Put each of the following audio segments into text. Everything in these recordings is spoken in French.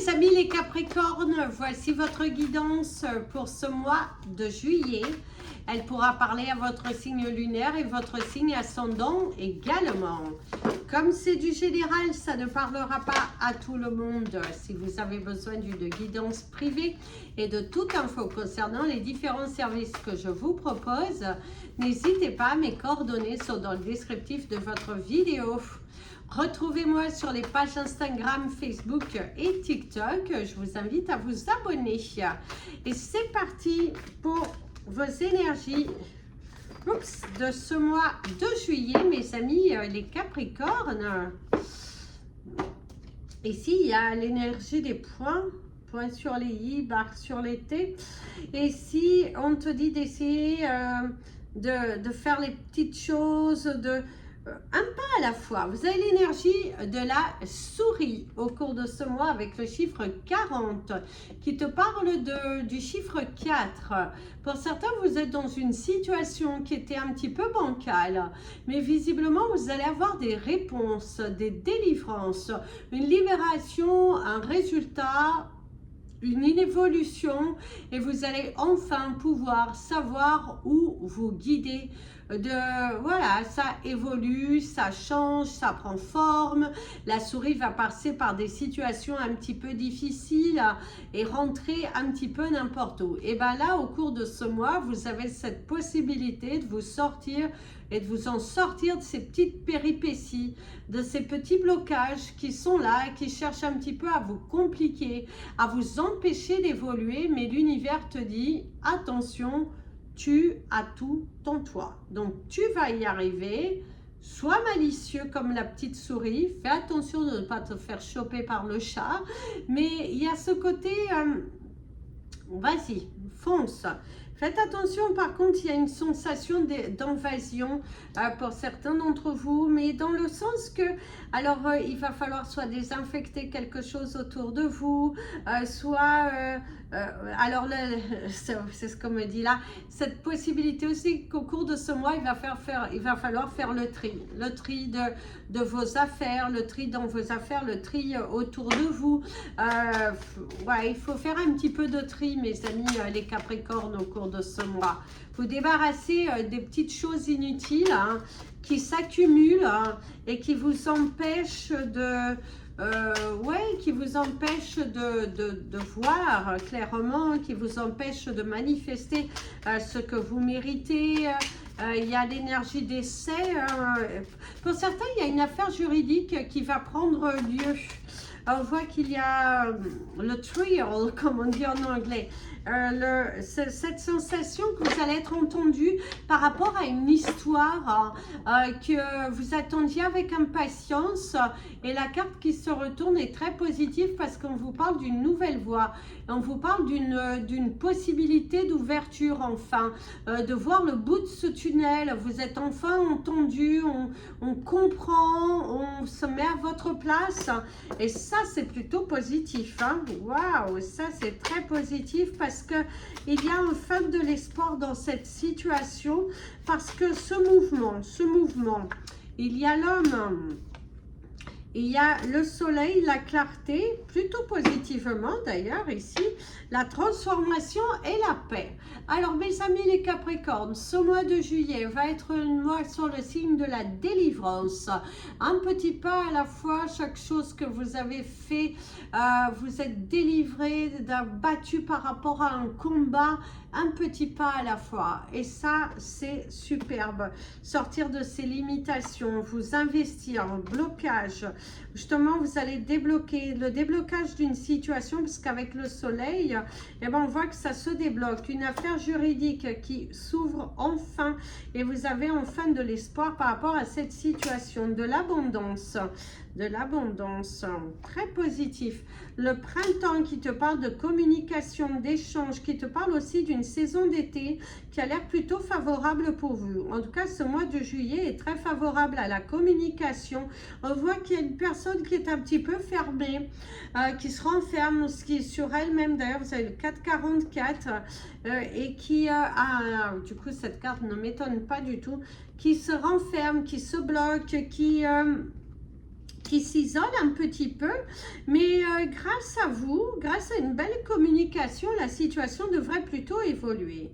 mes amis les Capricornes, voici votre guidance pour ce mois de juillet. Elle pourra parler à votre signe lunaire et votre signe ascendant également. Comme c'est du général, ça ne parlera pas à tout le monde. Si vous avez besoin d'une guidance privée et de toute info concernant les différents services que je vous propose, n'hésitez pas, mes coordonnées sont dans le descriptif de votre vidéo. Retrouvez-moi sur les pages Instagram, Facebook et TikTok. Je vous invite à vous abonner. Et c'est parti pour vos énergies de ce mois de juillet, mes amis les Capricornes. Ici, il y a l'énergie des points. Point sur les i, barre sur les t. Et si on te dit d'essayer de faire les petites choses, un pas à la fois. Vous avez l'énergie de la souris au cours de ce mois avec le chiffre 40 qui te parle du chiffre 4. Pour certains, vous êtes dans une situation qui était un petit peu bancale, mais visiblement, vous allez avoir des réponses, des délivrances, une libération, un résultat, une évolution, et vous allez enfin pouvoir savoir où vous guider. Voilà, ça évolue, ça change, ça prend forme. La souris va passer par des situations un petit peu difficiles et rentrer un petit peu n'importe où. Et bien là, au cours de ce mois, vous avez cette possibilité de vous sortir et de vous en sortir de ces petites péripéties, de ces petits blocages qui sont là, qui cherchent un petit peu à vous compliquer, à vous empêcher d'évoluer. Mais l'univers te dit, attention, tu as tout en toi. Donc, tu vas y arriver. Sois malicieux comme la petite souris. Fais attention de ne pas te faire choper par le chat. Mais il y a ce côté, vas-y, fonce. Faites attention, par contre, il y a une sensation d'invasion pour certains d'entre vous, mais dans le sens que, alors, il va falloir soit désinfecter quelque chose autour de vous, soit, alors, c'est ce qu'on me dit là, cette possibilité aussi qu'au cours de ce mois, il va falloir faire le tri de vos affaires, le tri dans vos affaires, le tri autour de vous. Ouais, il faut faire un petit peu de tri, mes amis, les Capricornes, au cours de ce mois. Vous débarrasser des petites choses inutiles qui s'accumulent et qui vous empêchent qui vous empêchent de voir clairement, qui vous empêchent de manifester ce que vous méritez. Il y a l'énergie d'essai. Pour certains, il y a une affaire juridique qui va prendre lieu. On voit qu'il y a le trial, comme on dit en anglais. Cette sensation que vous allez être entendu par rapport à une histoire que vous attendiez avec impatience, et la carte qui se retourne est très positive parce qu'on vous parle d'une nouvelle voie, on vous parle d'une possibilité d'ouverture enfin, de voir le bout de ce tunnel. Vous êtes enfin entendu, on comprend, on se met à votre place, et ça c'est plutôt positif, hein. Waouh, ça c'est très positif parce que il y a enfin de l'espoir dans cette situation, parce que ce mouvement, il y a l'homme, il y a le soleil, la clarté, plutôt positivement d'ailleurs ici, la transformation et la paix. Alors mes amis les Capricornes, ce mois de juillet va être un mois sur le signe de la délivrance. Un petit pas à la fois, chaque chose que vous avez fait, vous êtes délivré, battu par rapport à un combat, un petit pas à la fois. Et ça, c'est superbe. Sortir de ces limitations, vous investir en blocage. Justement, vous allez débloquer le déblocage d'une situation, parce qu'avec le soleil, eh ben, on voit que ça se débloque. Une affaire juridique qui s'ouvre enfin, et vous avez enfin de l'espoir par rapport à cette situation. De l'abondance, très positif. Le printemps qui te parle de communication, d'échange, qui te parle aussi d'une saison d'été qui a l'air plutôt favorable pour vous. En tout cas, ce mois de juillet est très favorable à la communication. On voit qu'il y a une personne qui est un petit peu fermée, qui se renferme, ce qui est sur elle-même. D'ailleurs, vous avez le 444 et qui du coup, cette carte ne m'étonne pas du tout, qui se renferme, qui se bloque, qui qui s'isole un petit peu, mais grâce à vous, grâce à une belle communication, la situation devrait plutôt évoluer.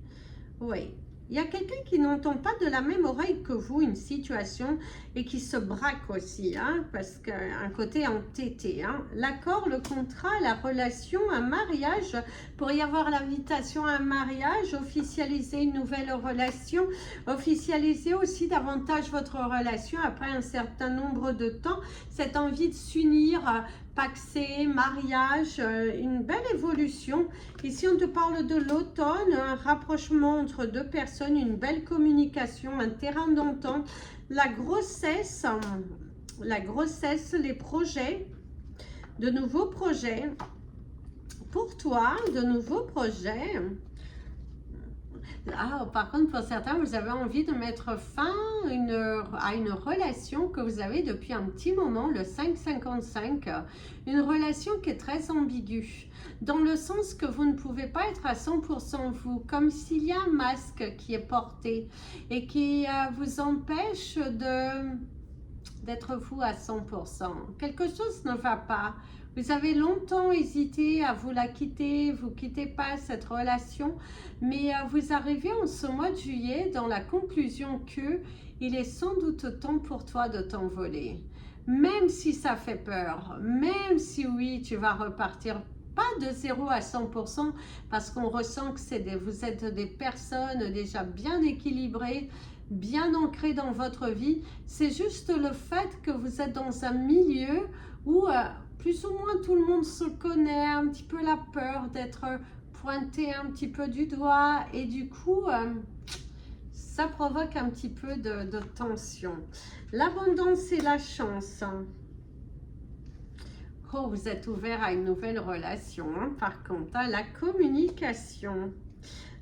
Oui. Il y a quelqu'un qui n'entend pas de la même oreille que vous une situation et qui se braque aussi, hein, parce qu'un côté entêté. Hein. L'accord, le contrat, la relation, un mariage, pour y avoir l'invitation à un mariage, officialiser une nouvelle relation, officialiser aussi davantage votre relation après un certain nombre de temps, cette envie de s'unir, paxé, mariage, une belle évolution. Ici, on te parle de l'automne, un rapprochement entre deux personnes, une belle communication, un terrain d'entente, la grossesse, les projets, de nouveaux projets. Pour toi, de nouveaux projets. Ah, par contre, pour certains, vous avez envie de mettre fin à une relation que vous avez depuis un petit moment, le 5-55. Une relation qui est très ambiguë, dans le sens que vous ne pouvez pas être à 100% vous, comme s'il y a un masque qui est porté et qui vous empêche d'être vous à 100%. Quelque chose ne va pas. Vous avez longtemps hésité à vous la quitter, vous ne quittez pas cette relation, mais vous arrivez en ce mois de juillet dans la conclusion que il est sans doute temps pour toi de t'envoler. Même si ça fait peur, même si oui, tu vas repartir pas de 0 à 100%, parce qu'on ressent que vous êtes des personnes déjà bien équilibrées, bien ancrées dans votre vie. C'est juste le fait que vous êtes dans un milieu où plus ou moins tout le monde se connaît, un petit peu la peur d'être pointé un petit peu du doigt, et du coup ça provoque un petit peu de tension. L'abondance et la chance. Oh, vous êtes ouvert à une nouvelle relation, hein, par contre, hein, la communication,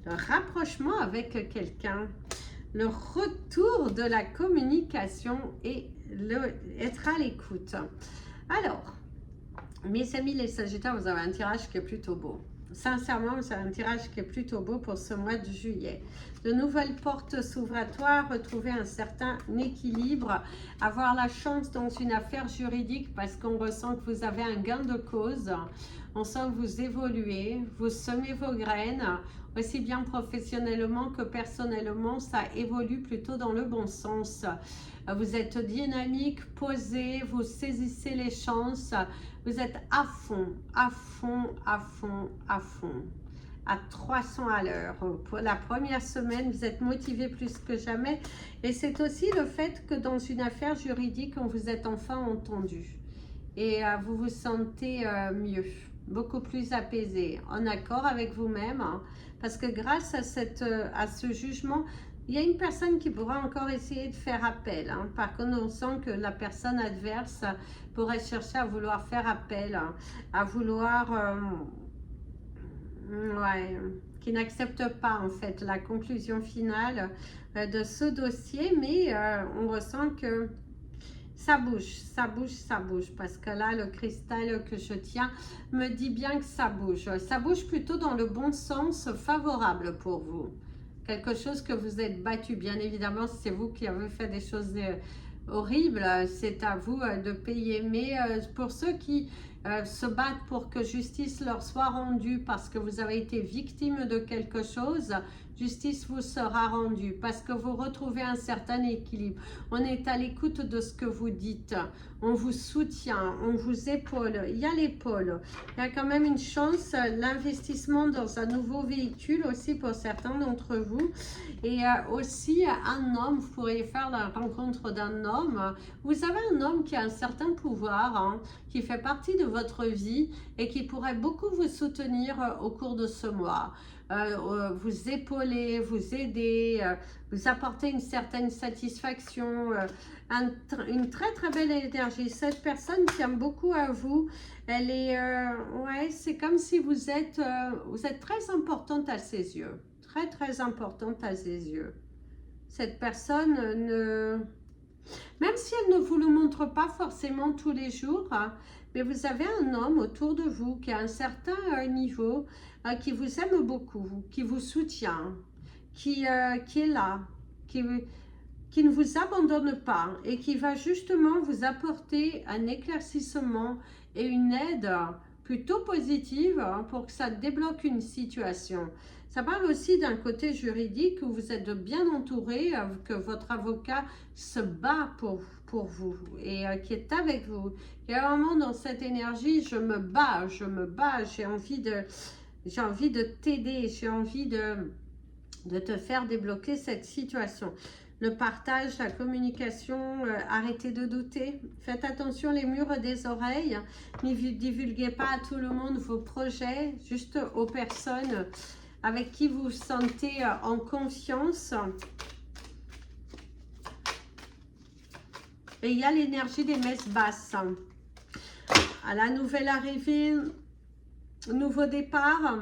le rapprochement avec quelqu'un, le retour de la communication et être à l'écoute. Alors, mes amis les Sagittaires, vous avez un tirage qui est plutôt beau. Sincèrement, vous avez un tirage qui est plutôt beau pour ce mois de juillet. De nouvelles portes s'ouvrent à toi, retrouver un certain équilibre, avoir la chance dans une affaire juridique parce qu'on ressent que vous avez un gain de cause. On sent que vous évoluez, vous semez vos graines, aussi bien professionnellement que personnellement, ça évolue plutôt dans le bon sens. Vous êtes dynamique, posé, vous saisissez les chances, vous êtes à fond, à fond, à fond, à fond, à 300 à l'heure. Pour la première semaine, vous êtes motivé plus que jamais. Et c'est aussi le fait que dans une affaire juridique, on vous êtes enfin entendu. Et vous vous sentez mieux, beaucoup plus apaisé, en accord avec vous-même. Hein, parce que grâce à ce jugement, il y a une personne qui pourra encore essayer de faire appel. Hein. Par contre, on sent que la personne adverse pourrait chercher à vouloir faire appel, hein, à vouloir... ouais, qui n'accepte pas en fait la conclusion finale de ce dossier. Mais on ressent que ça bouge, ça bouge, ça bouge. Parce que là, le cristal que je tiens me dit bien que ça bouge. Ça bouge plutôt dans le bon sens, favorable pour vous. Quelque chose que vous êtes battu, bien évidemment, si c'est vous qui avez fait des choses horribles, c'est à vous de payer. Mais pour ceux qui se battent pour que justice leur soit rendue parce que vous avez été victime de quelque chose, justice vous sera rendue parce que vous retrouvez un certain équilibre. On est à l'écoute de ce que vous dites, on vous soutient, on vous épaule. Il y a l'épaule, il y a quand même une chance, l'investissement dans un nouveau véhicule aussi pour certains d'entre vous. Et aussi un homme, vous pourriez faire la rencontre d'un homme. Vous avez un homme qui a un certain pouvoir, hein, qui fait partie de votre vie et qui pourrait beaucoup vous soutenir au cours de ce mois. Vous épauler, vous aider, vous apporter une certaine satisfaction, une très très belle énergie. Cette personne tient beaucoup à vous. Elle est, ouais, c'est comme si vous êtes très importante à ses yeux. Très très importante à ses yeux. Cette personne même si elle ne vous le montre pas forcément tous les jours, hein, mais vous avez un homme autour de vous qui a un certain niveau, qui vous aime beaucoup, qui vous soutient, qui est là, qui ne vous abandonne pas et qui va justement vous apporter un éclaircissement et une aide plutôt positive pour que ça débloque une situation. Ça parle aussi d'un côté juridique où vous êtes bien entouré, que votre avocat se bat pour vous et qui est avec vous. Il y a vraiment dans cette énergie, je me bats, j'ai envie de t'aider, j'ai envie de te faire débloquer cette situation. Le partage, la communication, arrêtez de douter. Faites attention les murs des oreilles. Ne divulguez pas à tout le monde vos projets, juste aux personnes avec qui vous vous sentez en confiance. Et il y a l'énergie des messes basses. À la nouvelle arrivée, nouveau départ.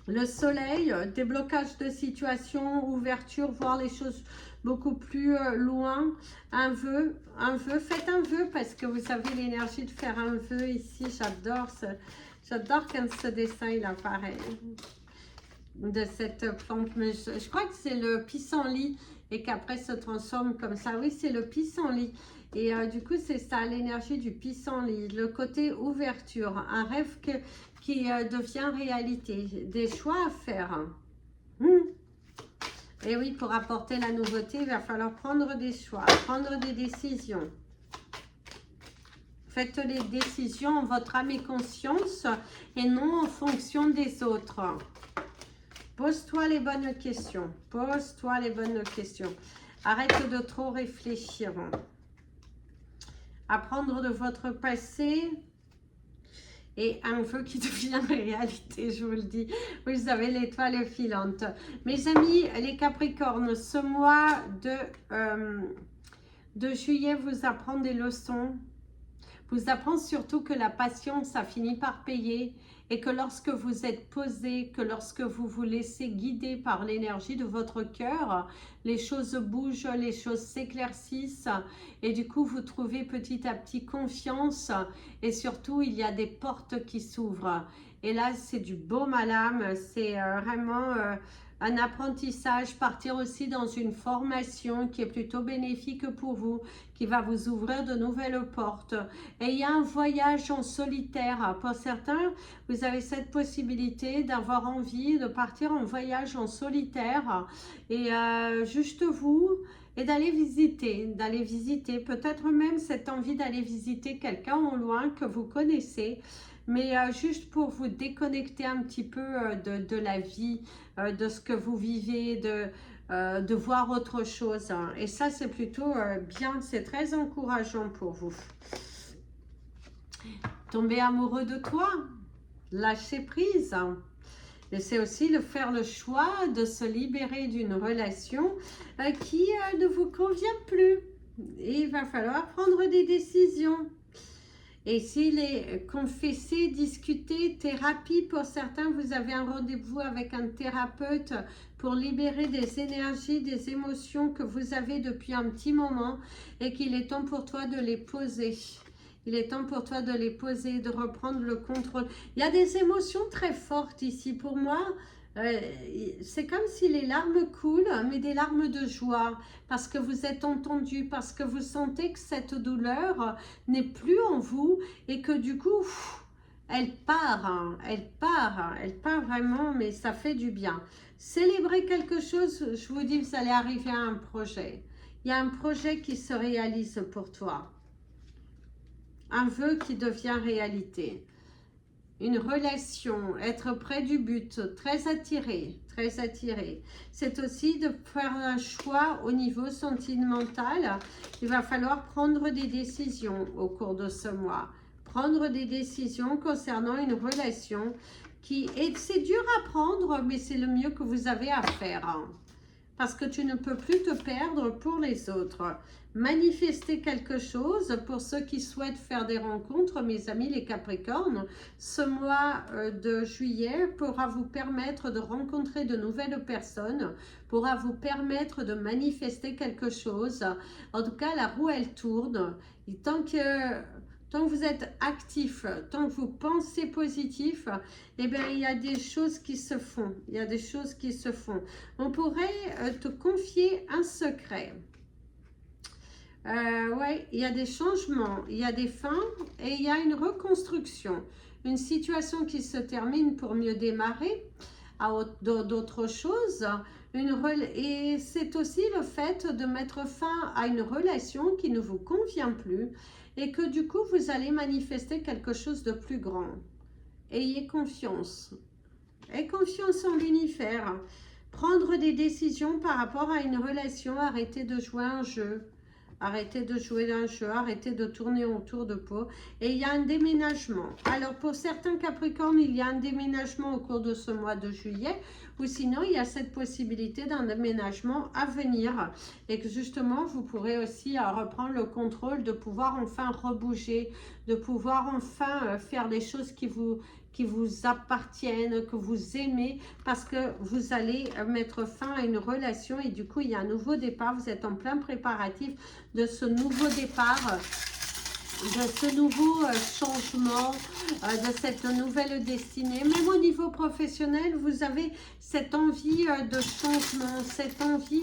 Le soleil, déblocage de situation, ouverture, voir les choses beaucoup plus loin. Un vœu, faites un vœu parce que vous avez l'énergie de faire un vœu ici. J'adore quand ce dessin il apparaît de cette plante. Mais je crois que c'est le pissenlit et qu'après se transforme comme ça. Oui, c'est le pissenlit. Et du coup, c'est ça, l'énergie du pissenlit, le côté ouverture, un rêve qui devient réalité, des choix à faire. Et oui, pour apporter la nouveauté, il va falloir prendre des choix, prendre des décisions. Faites les décisions en votre âme et conscience et non en fonction des autres. Pose-toi les bonnes questions. Pose-toi les bonnes questions. Arrête de trop réfléchir. Apprendre de votre passé et un vœu qui devient réalité, je vous le dis. Vous avez l'étoile filante. Mes amis, les Capricornes, ce mois de juillet vous apprend des leçons. Vous apprend surtout que la patience, ça finit par payer et que lorsque vous êtes posé, que lorsque vous vous laissez guider par l'énergie de votre cœur, les choses bougent, les choses s'éclaircissent et du coup vous trouvez petit à petit confiance et surtout il y a des portes qui s'ouvrent. Et là c'est du baume à l'âme, c'est vraiment un apprentissage, partir aussi dans une formation qui est plutôt bénéfique pour vous, qui va vous ouvrir de nouvelles portes. Et il y a un voyage en solitaire. Pour certains, vous avez cette possibilité d'avoir envie de partir en voyage en solitaire et juste vous et d'aller visiter, peut-être même cette envie d'aller visiter quelqu'un au loin que vous connaissez, mais juste pour vous déconnecter un petit peu de la vie, de ce que vous vivez, de voir autre chose. Et ça, c'est plutôt bien, c'est très encourageant pour vous. Tomber amoureux de toi, lâcher prise. Et c'est aussi de faire le choix de se libérer d'une relation qui ne vous convient plus. Et il va falloir prendre des décisions. Et s'il est confessé, discuter, thérapie, pour certains, vous avez un rendez-vous avec un thérapeute pour libérer des énergies, des émotions que vous avez depuis un petit moment et qu'il est temps pour toi de les poser. Il est temps pour toi de les poser, de reprendre le contrôle. Il y a des émotions très fortes ici. Pour moi, c'est comme si les larmes coulent, mais des larmes de joie, parce que vous êtes entendu, parce que vous sentez que cette douleur n'est plus en vous et que du coup, elle part vraiment, mais ça fait du bien. Célébrez quelque chose, je vous dis, vous allez arriver à un projet. Il y a un projet qui se réalise pour toi. Un vœu qui devient réalité. Une relation, être près du but, très attiré, très attiré. C'est aussi de faire un choix au niveau sentimental. Il va falloir prendre des décisions au cours de ce mois. Prendre des décisions concernant une relation qui est, c'est dur à prendre, mais c'est le mieux que vous avez à faire. Parce que tu ne peux plus te perdre pour les autres. Manifester quelque chose pour ceux qui souhaitent faire des rencontres, mes amis les Capricornes. Ce mois de juillet pourra vous permettre de rencontrer de nouvelles personnes, pourra vous permettre de manifester quelque chose. En tout cas, la roue, elle tourne. Et tant que vous êtes actif, tant que vous pensez positif, eh bien, il y a des choses qui se font. Il y a des choses qui se font. On pourrait te confier un secret. Ouais, il y a des changements, il y a des fins et il y a une reconstruction. Une situation qui se termine pour mieux démarrer à d'autres choses. Et c'est aussi le fait de mettre fin à une relation qui ne vous convient plus et que du coup, vous allez manifester quelque chose de plus grand. Ayez confiance. Ayez confiance en l'univers. Prendre des décisions par rapport à une relation, arrêtez de jouer un jeu. Arrêtez de jouer un jeu, arrêtez de tourner autour de peau. Et il y a un déménagement. Alors pour certains Capricornes, il y a un déménagement au cours de ce mois de juillet. Ou sinon, il y a cette possibilité d'un déménagement à venir. Et que justement, vous pourrez aussi reprendre le contrôle de pouvoir enfin rebouger. De pouvoir enfin faire les choses qui vous appartiennent, que vous aimez, parce que vous allez mettre fin à une relation et du coup, il y a un nouveau départ. Vous êtes en plein préparatif de ce nouveau départ, de ce nouveau changement, de cette nouvelle destinée. Même au niveau professionnel, vous avez cette envie de changement, cette envie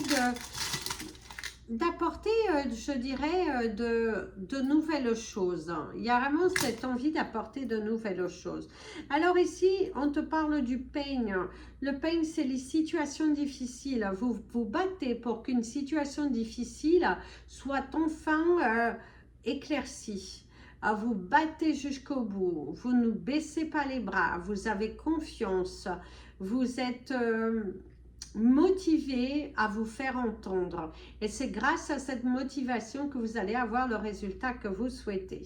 d'apporter, je dirais, de nouvelles choses. Il y a vraiment cette envie d'apporter de nouvelles choses. Alors ici, on te parle du pain. Le pain, c'est les situations difficiles. Vous vous battez pour qu'une situation difficile soit enfin éclaircie. Vous battez jusqu'au bout. Vous ne baissez pas les bras. Vous avez confiance. Vous êtes motivé à vous faire entendre. Et c'est grâce à cette motivation que vous allez avoir le résultat que vous souhaitez.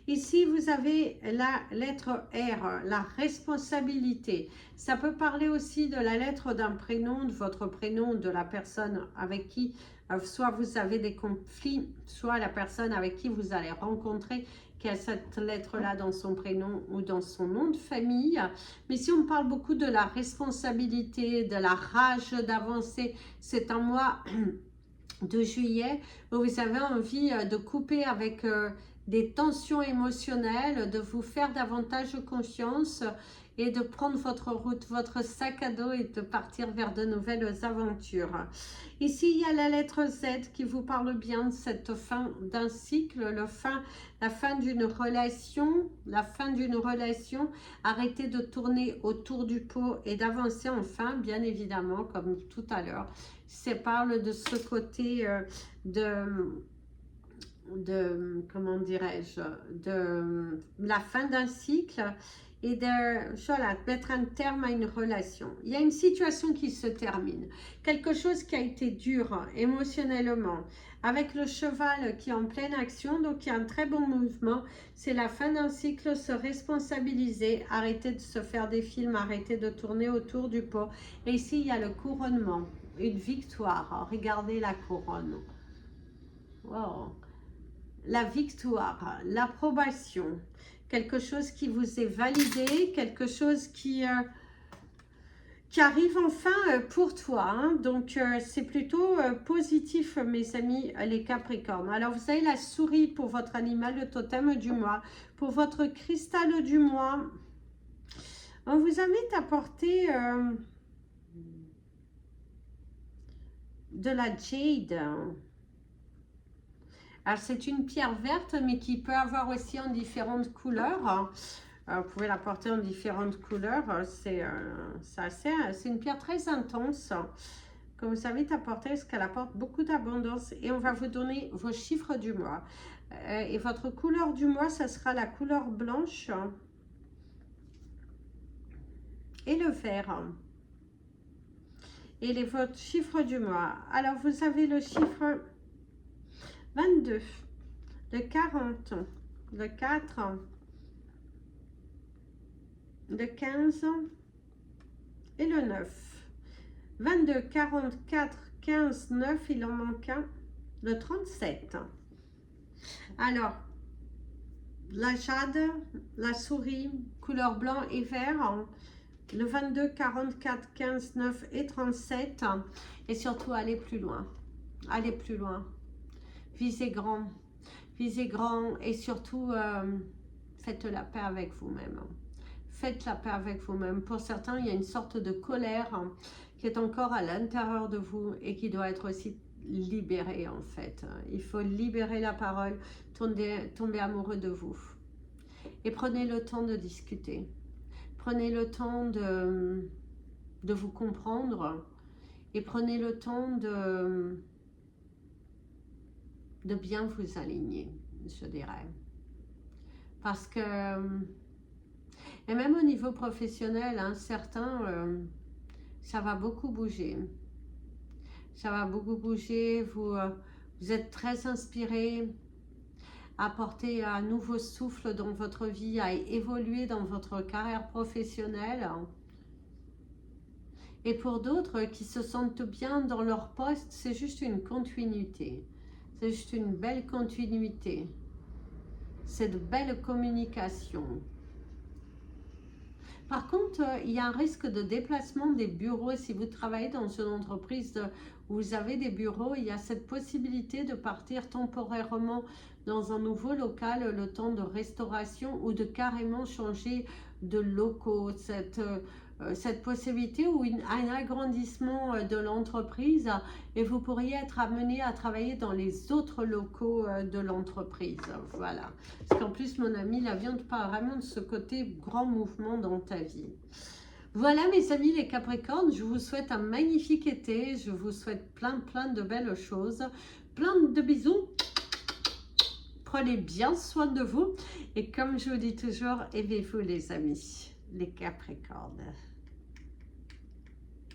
Ici, vous avez la lettre R, la responsabilité. Ça peut parler aussi de la lettre d'un prénom, de votre prénom, de la personne avec qui, soit vous avez des conflits, soit la personne avec qui vous allez rencontrer, qui a cette lettre-là dans son prénom ou dans son nom de famille. Mais si on parle beaucoup de la responsabilité, de la rage d'avancer, c'est un mois de juillet où vous avez envie de couper avec des tensions émotionnelles, de vous faire davantage confiance et de prendre votre route, votre sac à dos et de partir vers de nouvelles aventures. Ici, il y a la lettre Z qui vous parle bien de cette fin d'un cycle, la fin d'une relation, Arrêtez de tourner autour du pot et d'avancer enfin, bien évidemment, comme tout à l'heure. Ça parle de ce côté comment dirais-je, de la fin d'un cycle et voilà, mettre un terme à une relation. Il y a une situation qui se termine, quelque chose qui a été dur émotionnellement, avec le cheval qui est en pleine action, donc il y a un très bon mouvement. C'est la fin d'un cycle, se responsabiliser, arrêter de se faire des films, arrêter de tourner autour du pot. Et ici, il y a le couronnement, une victoire. Regardez la couronne. Wow. La victoire, l'approbation, quelque chose qui vous est validé, quelque chose qui arrive enfin pour toi. Hein. Donc, c'est plutôt positif, mes amis, les Capricornes. Alors, vous avez la souris pour votre animal, le totem du mois. Pour votre cristal du mois, on vous invite à porter de la jade. Alors, c'est une pierre verte, mais qui peut avoir aussi en différentes couleurs. Vous pouvez la porter en différentes couleurs. C'est une pierre très intense que vous invite à porter parce qu'elle apporte beaucoup d'abondance. Et on va vous donner vos chiffres du mois. Et votre couleur du mois, ça sera la couleur blanche et le vert. Et votre chiffre du mois. Alors, vous avez le chiffre 22, le 40, le 4, le 15 et le 9. 22, 44, 15, 9, il en manque un, le 37. Alors, la jade, la souris, couleur blanc et vert, le 22, 44, 15, 9 et 37. Et surtout, allez plus loin. Allez plus loin. Visez grand et surtout faites la paix avec vous-même. Faites la paix avec vous-même. Pour certains, il y a une sorte de colère qui est encore à l'intérieur de vous et qui doit être aussi libérer en fait. Il faut libérer la parole, tomber amoureux de vous. Et prenez le temps de discuter. Prenez le temps de vous comprendre. Et prenez le temps de bien vous aligner, je dirais. Parce que, et même au niveau professionnel, hein, certains, ça va beaucoup bouger. Ça va beaucoup bouger, vous êtes très inspiré, à apporter un nouveau souffle dans votre vie, à évoluer dans votre carrière professionnelle. Et pour d'autres qui se sentent bien dans leur poste, c'est juste une continuité. C'est juste une belle continuité. C'est de belles communications. Par contre, il y a un risque de déplacement des bureaux. Si vous travaillez dans une entreprise où vous avez des bureaux, il y a cette possibilité de partir temporairement dans un nouveau local, le temps de restauration ou de carrément changer de locaux. Cette possibilité ou un agrandissement de l'entreprise et vous pourriez être amené à travailler dans les autres locaux de l'entreprise. Voilà. Parce qu'en plus, mon ami, la viande parle vraiment de ce côté grand mouvement dans ta vie. Voilà mes amis les Capricornes, je vous souhaite un magnifique été, je vous souhaite plein de belles choses, plein de bisous. Prenez bien soin de vous et comme je vous dis toujours, aimez-vous les amis, les Capricornes.